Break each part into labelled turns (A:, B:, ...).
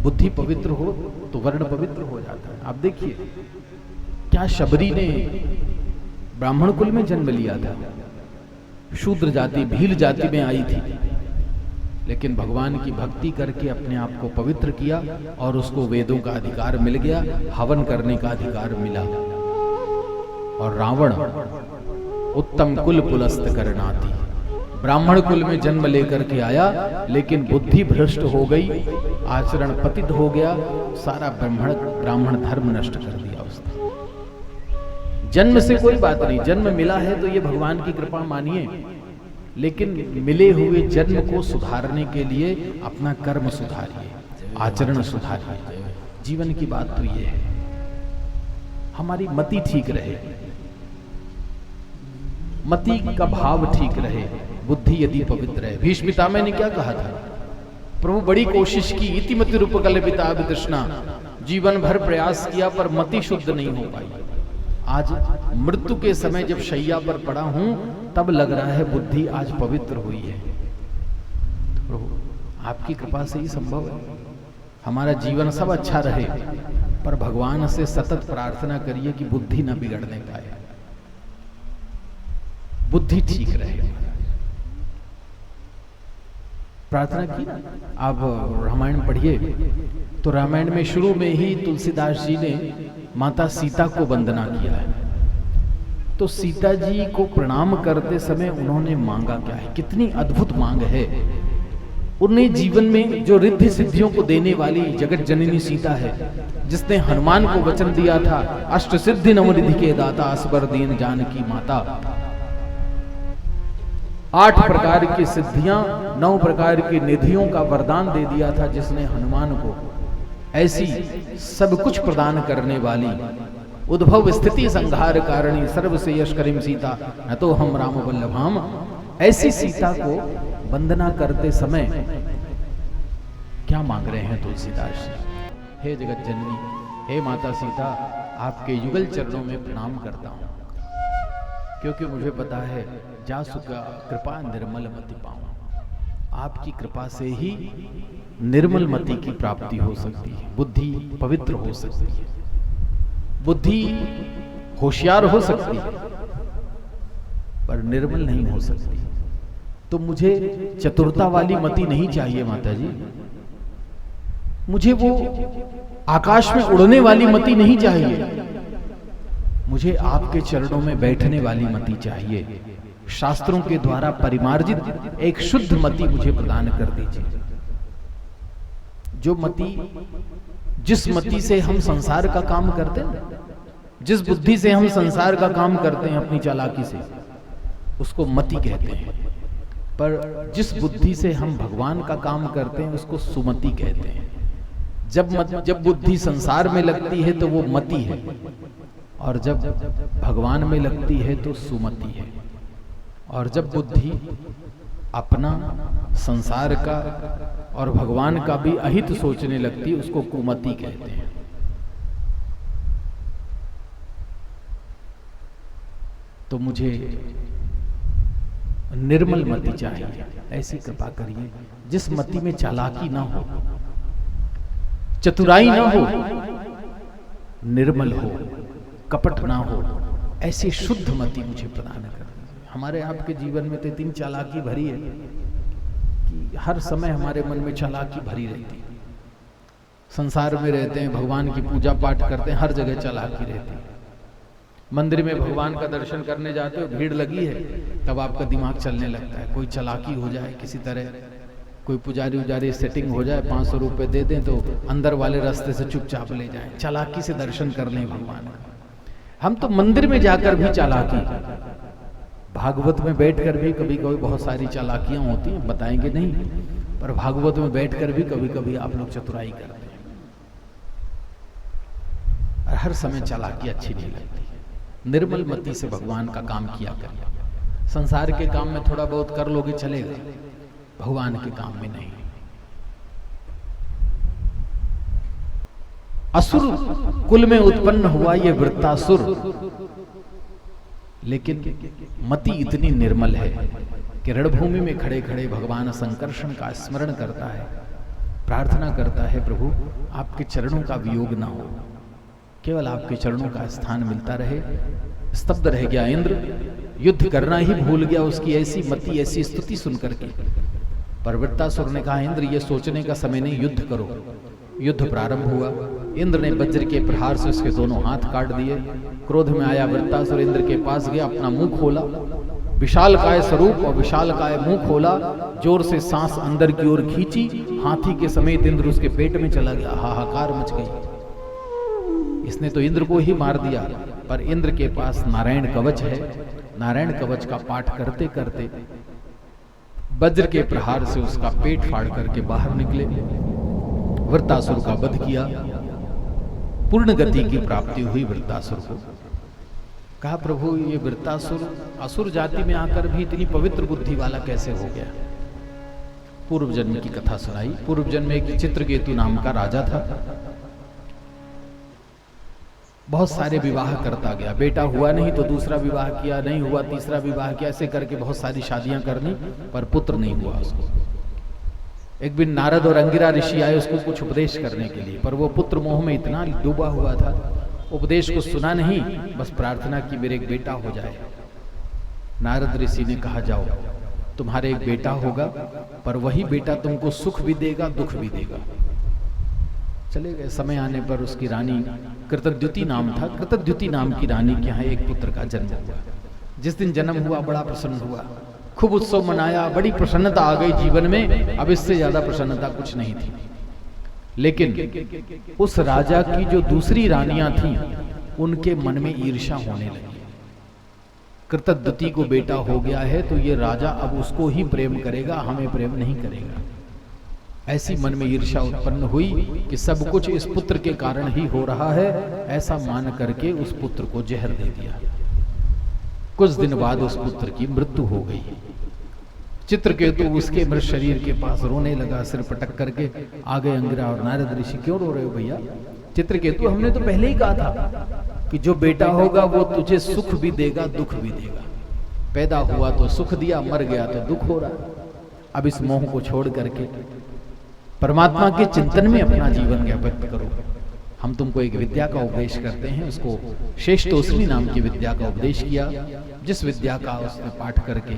A: बुद्धि पवित्र हो तो वर्ण पवित्र हो जाता है। आप देखिए क्या शबरी ने ब्राह्मण कुल में जन्म लिया था, शूद्र जाति भील जाति में आई थी, लेकिन भगवान की भक्ति करके अपने आप को पवित्र किया और उसको वेदों का अधिकार मिल गया, हवन करने का अधिकार मिला। और रावण उत्तम कुल पुलस्त करनाती, ब्राह्मण कुल में जन्म लेकर के आया, लेकिन बुद्धि भ्रष्ट हो गई, आचरण पतित हो गया, सारा ब्राह्मण धर्म नष्ट कर दिया उसने। जन्म से कोई बात नहीं, जन्म मिला है तो ये भगवान की कृपा मानिए, लेकिन मिले हुए जन्म को सुधारने के लिए अपना कर्म सुधारिए, आचरण सुधारिए। जीवन की बात तो ये है, हमारी मति ठीक रहे, मति का भाव ठीक रहे, बुद्धि यदि पवित्र है। भीष्म पितामह ने क्या कहा था? प्रभु बड़ी कोशिश की, इतिमति रूप कल्पिता तृष्णा, जीवन भर प्रयास किया पर मति शुद्ध नहीं हो पाई। आज मृत्यु के समय जब शैया पर पड़ा हूं तब लग रहा है बुद्धि आज पवित्र हुई है। तो प्रभु आपकी कृपा से ही संभव है, हमारा जीवन सब अच्छा रहे, पर भगवान से सतत प्रार्थना करिए कि बुद्धि न बिगड़ने पाए, बुद्धि ठीक रहे। प्रार्थना की ना, आप रामायण पढ़िए तो रामायण में शुरू में ही तुलसीदास जी ने माता सीता को वंदना किया है। तो सीता जी को प्रणाम करते समय उन्होंने मांगा क्या है, कितनी अद्भुत मांग है। उन्हें जीवन में जो रिद्धि सिद्धियों को देने वाली जगत जननी सीता है, जिसने हनुमान को वचन दिया था, अष्ट सिद्धि नव रिद्धि के दाता, असबर दीन जानकी माता। 8 प्रकार की सिद्धियां, 9 प्रकार की निधियों का वरदान दे दिया था, जिसने हनुमान को ऐसी सब कुछ प्रदान करने वाली, उद्भव स्थिति संहार कारिणी, सर्व से यश करीम सीता न तो हम राम वल्लभाम, ऐसी सीता को वंदना करते समय क्या मांग रहे हैं तुलसीदास जी? हे जगत जननी, हे माता सीता, आपके युगल चरणों में प्रणाम करता हूं, क्योंकि मुझे पता है जासु का कृपा निर्मल मति पाऊं। आपकी कृपा से ही निर्मल मति की प्राप्ति हो सकती है, बुद्धि पवित्र हो सकती है, बुद्धि होशियार हो सकती है, पर निर्मल नहीं हो सकती। तो मुझे चतुरता वाली मति नहीं चाहिए माता जी, मुझे वो आकाश में उड़ने वाली मति नहीं चाहिए, मुझे आपके चरणों में बैठने वाली मति चाहिए। शास्त्रों के द्वारा परिमार्जित एक शुद्ध मति मुझे प्रदान कर दीजिए। जो मति, जिस मति से हम संसार का काम करते हैं, जिस बुद्धि से हम संसार का काम करते हैं अपनी चालाकी से, उसको मति कहते हैं, पर जिस बुद्धि से हम भगवान का काम करते हैं उसको सुमति कहते हैं। जब बुद्धि संसार में लगती है तो वो मति है, और जब भगवान में लगती है तो सुमति है। और जब बुद्धि अपना, संसार का और भगवान का भी अहित सोचने लगती है, उसको कुमति कहते हैं। तो मुझे निर्मल मति चाहिए, ऐसी कृपा करिए जिस मति में चालाकी ना हो, चतुराई ना हो, निर्मल हो, कपट ना हो, ऐसी शुद्ध मति मुझे प्रदान कर। हमारे आपके जीवन में तो इतनी चालाकी भरी है कि हर समय हमारे मन में चालाकी भरी रहती है। संसार में रहते हैं, भगवान की पूजा पाठ करते हैं, हर जगह चालाकी रहती है। मंदिर में भगवान का दर्शन करने जाते हो, भीड़ लगी है, तब आपका दिमाग चलने लगता है, कोई चालाकी हो जाए, किसी तरह कोई पुजारी उजारी सेटिंग हो जाए, 500 रुपये दे दें तो अंदर वाले रास्ते से चुपचाप ले जाएं, चालाकी से दर्शन कर लें भगवान का। हम तो मंदिर में जाकर भी चालाकी, भागवत में बैठकर भी कभी कभी बहुत सारी चालाकियां होती हैं, बताएंगे नहीं, पर भागवत में बैठकर भी कभी कभी आप लोग चतुराई करते हैं। और हर समय चालाकी अच्छी नहीं लगती। निर्मल मति से भगवान का काम किया करिए। संसार के काम में थोड़ा बहुत कर लोगे चलेगा, भगवान के काम में नहीं। असुर कुल में उत्पन्न हुआ ये वृत्तासुर, लेकिन मति इतनी निर्मल है कि रणभूमि में खड़े खड़े भगवान संकर्षण का स्मरण करता है प्रार्थना करता है, प्रभु आपके चरणों का वियोग ना हो, केवल आपके चरणों का स्थान मिलता रहे। स्तब्ध रह गया इंद्र, युद्ध करना ही भूल गया, उसकी ऐसी मति, ऐसी स्तुति सुनकर के। पर वृत्तासुर ने कहा, इंद्र ये सोचने का समय नहीं, युद्ध करो। युद्ध प्रारंभ हुआ। इंद्र ने वज्र के प्रहार से उसके दोनों हाथ काट दिए। क्रोध में आया वृत्तासुर इंद्र के पास गया, अपना मुंह खोला, विशालकाय स्वरूप और विशालकाय मुंह खोला, जोर से सांस अंदर की ओर खींची, हाथी के समेत इंद्र उसके पेट में चला गया। हाहाकार मच गई। इसने तो इंद्र को ही मार दिया, पर इंद्र के पास नारायण कवच है। नारायण कवच का पाठ करते करते वज्र के प्रहार से उसका पेट फाड़ करके बाहर निकले, वृत्तासुर का वध किया। पूर्ण गति की प्राप्ति हुई वृत्तासुर को। कहा, प्रभु ये वृत्तासुर असुर जाति में आकर भी इतनी पवित्र बुद्धि वाला कैसे हो गया? पूर्व जन्म की कथा सुनाई। पूर्व जन्म में एक चित्रकेतु नाम का राजा था। बहुत सारे विवाह करता गया, बेटा हुआ नहीं तो दूसरा विवाह किया, नहीं हुआ तीसरा विवाह किया, ऐसे करके बहुत सारी शादियां करनी, पर पुत्र नहीं हुआ उसको। एक दिन नारद और अंगिरा ऋषि आए उसको कुछ उपदेश करने के लिए, पर वो पुत्र मोह में इतना डूबा हुआ था, उपदेश को सुना नहीं, बस प्रार्थना की मेरे एक बेटा हो जाए। नारद ऋषि ने कहा, जाओ तुम्हारे एक बेटा होगा, पर वही बेटा तुमको सुख भी देगा दुख भी देगा। चले गए। समय आने पर उसकी रानी कृतद्युति नाम था, कृतद्युति नाम की रानी के यहाँ एक पुत्र का जन्म हुआ। जिस दिन जन्म हुआ बड़ा प्रसन्न हुआ, खूब उत्सव मनाया, बड़ी प्रसन्नता आ गई जीवन में। अब इससे ज्यादा प्रसन्नता कुछ नहीं थी। लेकिन उस राजा की जो दूसरी रानियां थीं, उनके मन में ईर्ष्या होने लगी। कृतद्युति को बेटा हो गया है तो ये राजा अब उसको ही प्रेम करेगा, हमें प्रेम नहीं करेगा। ऐसी मन में ईर्ष्या उत्पन्न हुई कि सब कुछ इस पुत्र के कारण ही हो रहा है, ऐसा मान करके उस पुत्र को जहर दे दिया। कुछ दिन बाद उस पुत्र की मृत्यु हो गई। चित्रकेतु उसके मृत शरीर के पास रोने लगा, सिर पटक करके। आ गए अंगिरा और नारद ऋषि, क्यों रो रहे हो भैया? चित्रकेतु, हमने तो पहले ही कहा था कि जो बेटा होगा वो तुझे सुख भी देगा दुख भी देगा। पैदा हुआ तो सुख दिया, मर गया तो दुख हो रहा। अब इस मोह को छोड़ करके परमात्मा के चिंतन में अपना जीवन व्यतीत करो। हम तुमको एक विद्या का उपदेश करते हैं। उसको श्रेष्ठोसनी नाम की विद्या का उपदेश किया, जिस विद्या का उसने पाठ करके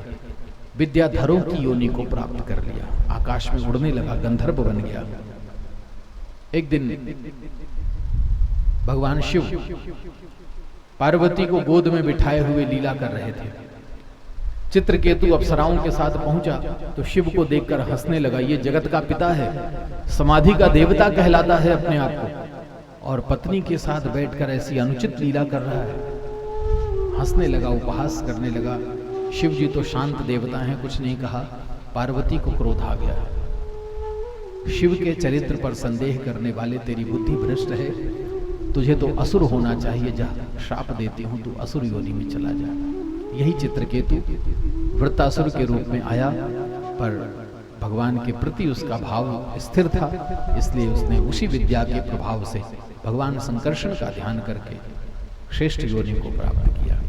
A: विद्याधरों की योनि को प्राप्त कर लिया। आकाश में उड़ने लगा, गंधर्व बन गया। एक दिन भगवान शिव पार्वती को गोद में बिठाए हुए लीला कर रहे थे। चित्रकेतु अप्सराओं के साथ पहुंचा तो शिव को देखकर हंसने लगा। ये जगत का पिता है, समाधि का देवता कहलाता है अपने आप को, और पत्नी के साथ बैठकर ऐसी अनुचित लीला कर रहा है। हंसने लगा, उपहास करने लगा। शिव जी तो शांत देवता हैं, कुछ नहीं कहा। पार्वती को क्रोध आ गया। शिव के चरित्र पर संदेह करने वाले, तेरी बुद्धि भ्रष्ट है, तुझे तो असुर होना चाहिए, जा श्राप देती हूं, तू असुर योनि में चला जा। यही चित्रकेतु वृत्तासुर के रूप में आया, पर भगवान के प्रति उसका भाव स्थिर था, इसलिए उसने उसी विद्या के प्रभाव से भगवान संकर्षण का ध्यान करके श्रेष्ठ योनि को प्राप्त किया।